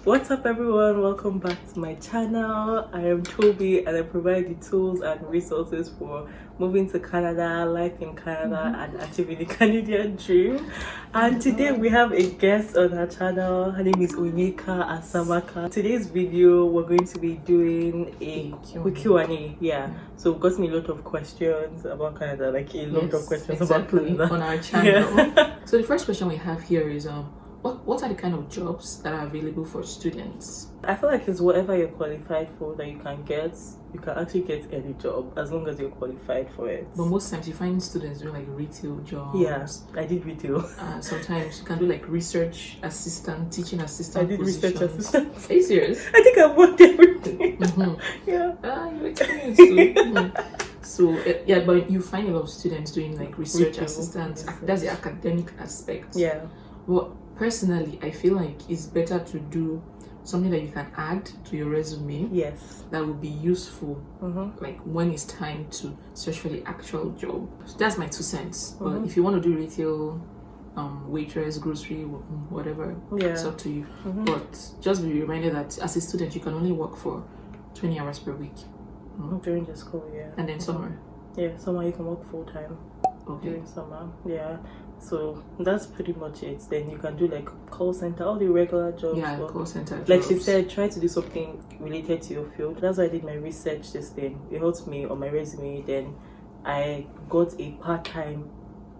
What's up everyone, welcome back to my channel. I am Tobi and I provide the tools and resources for moving to Canada, life in Canada and achieving the Canadian dream. And today we have a guest on our channel. Her name is Onyeka Asamaka. Today's video we're going to be doing a quick Q&A. So we've gotten a lot of questions about Canada, like a lot of questions about Canada on our channel. So the first question we have here is what are the kind of jobs that are available for students? I feel like it's whatever you're qualified for that you can get. You can actually get any job as long as you're qualified for it. But most times you find students doing like retail jobs. Yes, I did retail. Sometimes you can do like research assistant, teaching assistant. I did research assistant. Are you serious? I think I've worked everything. You're experienced too. So yeah, but you find a lot of students doing like research assistants. That's the academic aspect. Yeah. Well, personally, I feel like it's better to do something that you can add to your resume. Yes. That will be useful, like when it's time to search for the actual job. So that's my 2 cents. But if you want to do retail, waitress, grocery, whatever, it's up to you. But just be reminded that as a student, you can only work for 20 hours per week. During the school year. And then summer. Yeah, summer you can work full time. During summer. Yeah. So that's pretty much it. Then you can do like call center, all the regular jobs. Yeah, call center jobs. Like she said, try to do something related to your field. That's why I did my research this thing. It helped me on my resume. Then I got a part-time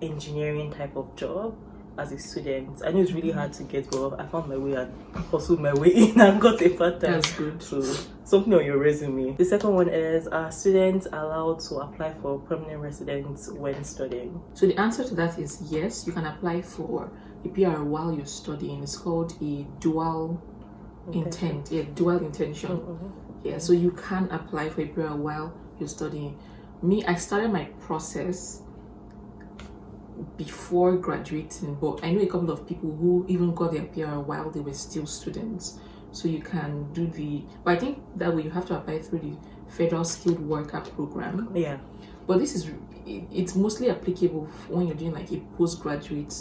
engineering type of job as a student. I know it's really hard to get, but I found my way and hustled my way in and got a part-time. That's good. So something on your resume. The second one is, are students allowed to apply for permanent residence when studying? So the answer to that is yes. You can apply for a PR while you're studying. It's called a dual intent. Yeah, dual intention. Yeah, so you can apply for a PR while you're studying. I started my process before graduating, but I know a couple of people who even got their PR while they were still students. So you can do but I think that way you have to apply through the Federal Skilled Worker Program. Yeah. But it's mostly applicable when you're doing like a postgraduate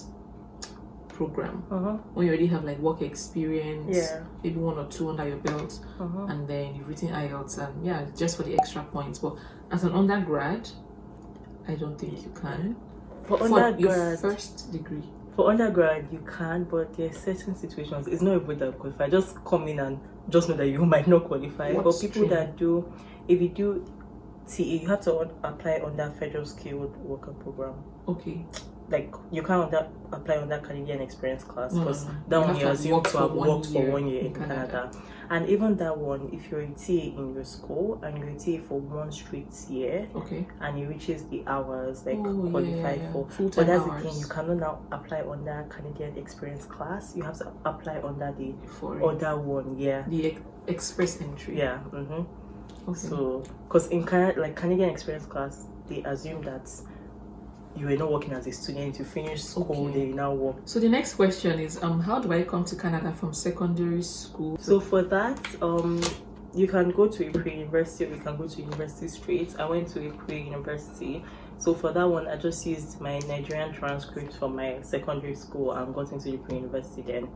program. When you already have like work experience, maybe 1 or 2 under your belt, and then you've written IELTS and just for the extra points. But as an undergrad, I don't think you can. For your first degree. For undergrad, you can, but there are certain situations. It's not even that qualify. Just come in and just know that you might not qualify. But people that do, if you do TA, you have to apply on that Federal Skilled Worker Program. Okay. Like you can't apply on that Canadian experience class because that one you assume to have worked for 1 year in Canada. And even that one, if you're a TA in your school and you're a TA for 1 straight year, and it reaches the hours like qualified for, but that's the thing, you cannot now apply on that Canadian experience class. You have to apply under the other one, the express entry. So, because in Canada, like Canadian experience class, they assume that you were not working as a student, you finished school, then you now work. So the next question is, how do I come to Canada from secondary school? So for that, you can go to a pre-university or you can go to university straight. I went to a pre-university. So for that one, I just used my Nigerian transcript from my secondary school and got into the pre-university. Then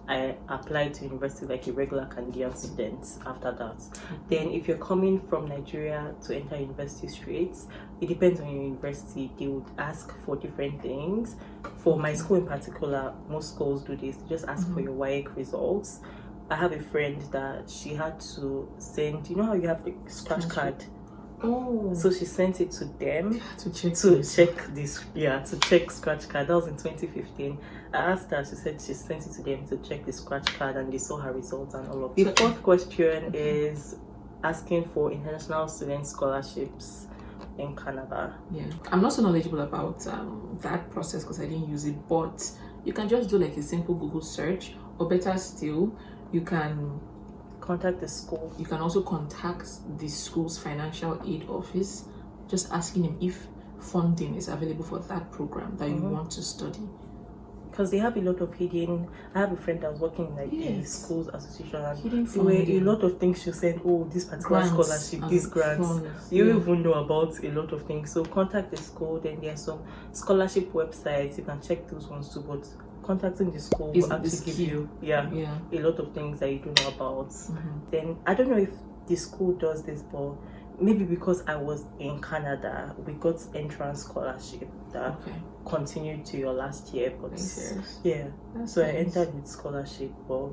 I applied to university like a regular Canadian student after that. Then if you're coming from Nigeria to enter university straight, it depends on your university. They would ask for different things. For my school in particular, most schools do this. They just ask for your WAEC results. I have a friend that she had to send, you know how you have the scratch card? So she sent it to them to check scratch card. That was in 2015. I asked her, she said she sent it to them to check the scratch card and they saw her results and all of that. The fourth question is asking for international student scholarships in Canada. I'm not so knowledgeable about that process because I didn't use it, but you can just do like a simple Google search, or better still, you can contact the school. You can also contact the school's financial aid office, just asking them if funding is available for that program that you want to study. Because they have a lot of hidden. I have a friend that was working in like the schools association, and there were a lot of things she said, this particular scholarship, these grants. You even know about a lot of things. So contact the school. Then there's some scholarship websites, you can check those ones too, but contacting the school will actually give you a lot of things that you don't know about. Then I don't know if the school does this, but maybe because I was in Canada, we got entrance scholarship that continued to your last year. But so I entered with scholarship. But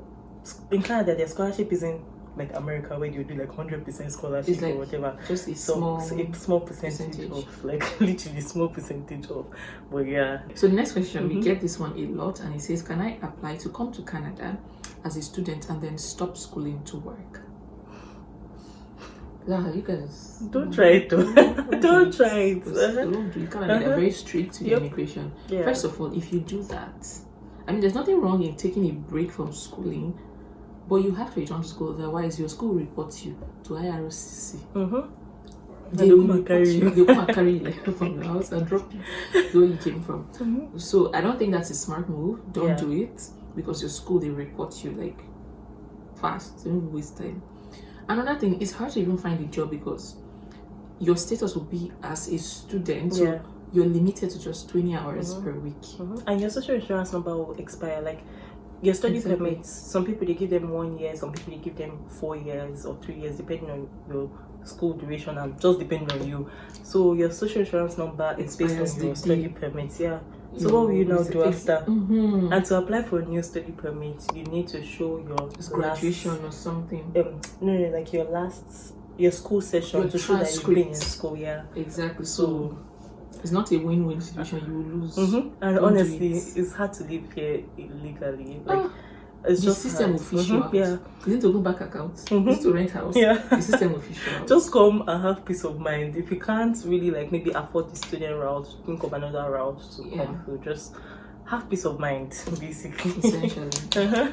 in Canada, the scholarship isn't like America where you do like 100% scholarship or whatever. Just a small percentage of, like literally small percentage of. But So the next question, we get this one a lot, and it says, can I apply to come to Canada as a student and then stop schooling to work? Yeah, you guys don't try it though. Don't try it. Don't do it. Canada, they're very strict with immigration. First of all, if you do that, I mean, there's nothing wrong in taking a break from schooling, but you have to return to school, otherwise your school reports you to IRCC. They will come and carry you. They will come and carry you like, from the house and drop you where you came from. So I don't think that's a smart move. Don't do it, because your school, they report you like fast. Don't waste time. Another thing, it's hard to even find a job because your status will be as a student. So you're limited to just 20 hours per week. And your social insurance number will expire. Like your study permits, some people they give them 1 year, some people they give them 4 years or 3 years, depending on your school duration and just depending on you. So your social insurance number is based on your study permits. So what will you now do after? And to apply for a new study permit, you need to show your graduation or something. No, like your school session to show that you've been in school. Exactly. So it's not a win-win situation. You will lose. And honestly, it's hard to live here illegally. Like it's the just system will fish you out. You need to go back accounts. You need to rent house. The system will fish you out. Just come and have peace of mind. If you can't really like maybe afford the student route, think of another route to come through. Just have peace of mind, basically. Essentially.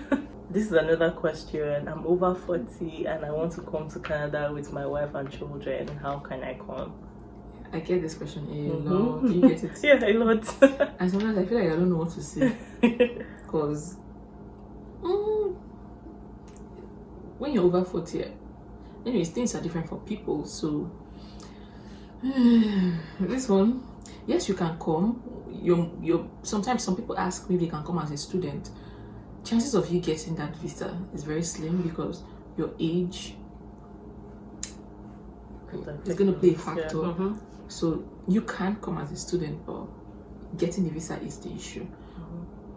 This is another question. I'm over 40 and I want to come to Canada with my wife and children. How can I come? I get this question a lot. You get it? A lot. And sometimes I feel like I don't know what to say. Because when you're over 40, anyways, things are different for people. So this one, yes, you can come. You're sometimes some people ask me if they can come as a student. Chances of you getting that visa is very slim because your age is going to play a factor. So you can come as a student, but getting the visa is the issue.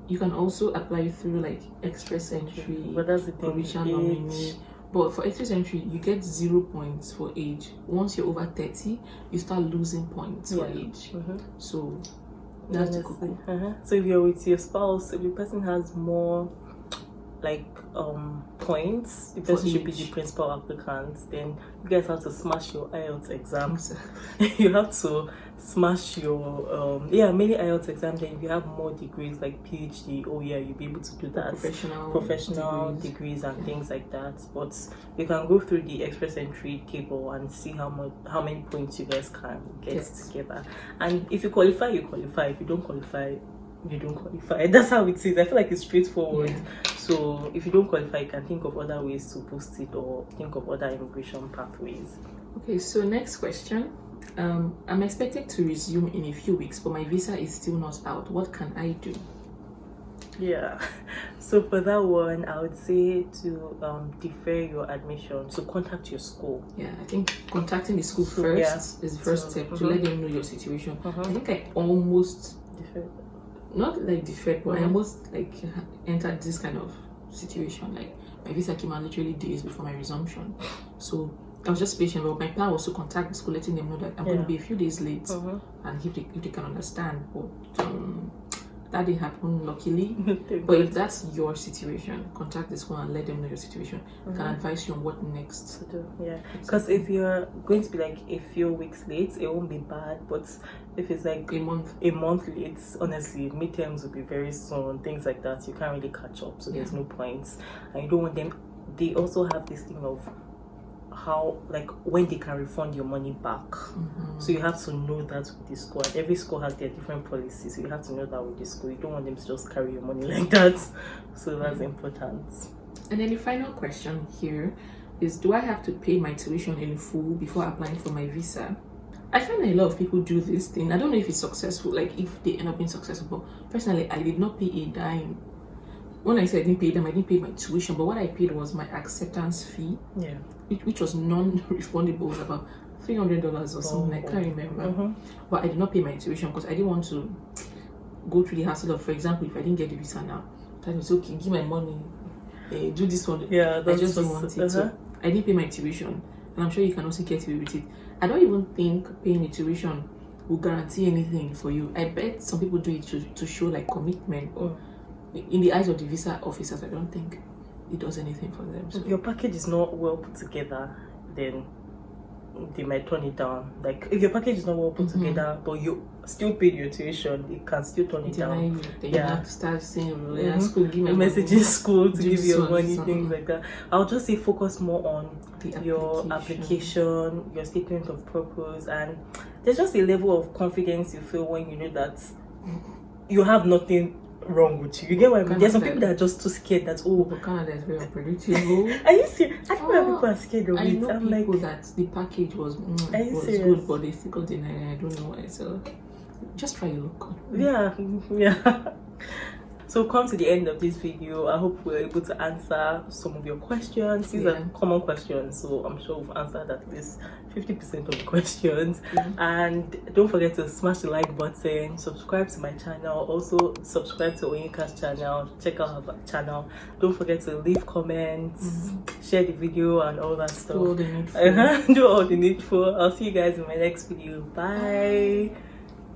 You can also apply through like express entry, but that's the thing, provisional nominee. But for express entry, you get 0 points for age. Once you're over 30, you start losing points for age. So that's cool. So if you're with your spouse, if the person has more like points, the person should be the principal applicant, then you guys have to smash your IELTS exams. You have to smash your many IELTS exams. Then if you have more degrees like PhD, you'll be able to do that. Professional degrees and things like that. But you can go through the express entry table and see how many points you guys can get together. And if you qualify, you qualify. If you don't qualify, you don't qualify. That's how it is. I feel like it's straightforward. So if you don't qualify, you can think of other ways to boost it or think of other immigration pathways. Okay, so next question. I'm expected to resume in a few weeks, but my visa is still not out. What can I do? So for that one, I would say to defer your admission. So contact your school. I think contacting the school first is the first step to let them know your situation. I think I almost deferred. Not like deferred, but I almost like entered this kind of situation. Like my visa came out literally days before my resumption, so I was just patient. But my plan was to contact the school, letting them know that I'm going to be a few days late, and if they can understand. But that didn't happen, luckily. But if that's your situation, contact the school and let them know your situation. Can advise you on what next to do. Because if you're going to be like a few weeks late, it won't be bad. But if it's like a month late, honestly, midterms will be very soon, things like that. You can't really catch up, so there's no points. And you don't want them. They also have this thing of how, like, when they can refund your money back. So you have to know that with the school, and every school has their different policies, so you have to know that with the school. You don't want them to just carry your money like that. So that's important. And then the final question here is, do I have to pay my tuition in full before applying for my visa? I find that a lot of people do this thing. I don't know if it's successful, like if they end up being successful. But personally, I did not pay a dime. When I said I didn't pay them, I didn't pay my tuition, but what I paid was my acceptance fee, which was non-refundable. It was about $300 or something. I can't remember. But I did not pay my tuition because I didn't want to go through the hassle of, for example, if I didn't get the visa now, that was okay, give my money, do this one. Yeah, I just didn't want it. So I didn't pay my tuition, and I'm sure you can also get away with it. I don't even think paying the tuition will guarantee anything for you. I bet some people do it to show like commitment, or in the eyes of the visa officers, I don't think it does anything for them. So. If your package is not well put together, then they might turn it down. Like if your package is not well put together, but you still paid your tuition, it can still turn it down. Then you have to start saying, school, give me messaging school to give you your money, things like that. I'll just say focus more on your application, your statement of purpose, and there's just a level of confidence you feel when you know that you have nothing wrong with you. You get what I mean? There's some people that are just too scared that but Canada is very unpredictable. Are you serious? I think people are scared of it. I know people that the package was good, but they still got denied. I don't know why. So just try your luck. Yeah. So come to the end of this video. I hope we're able to answer some of your questions. These are common questions, so I'm sure we've answered at least 50% of the questions. And don't forget to smash the like button, subscribe to my channel, also subscribe to Onyeka's channel, check out her channel. Don't forget to leave comments, share the video and all that stuff. Do all the needful. Do all the needful. I'll see you guys in my next video. Bye.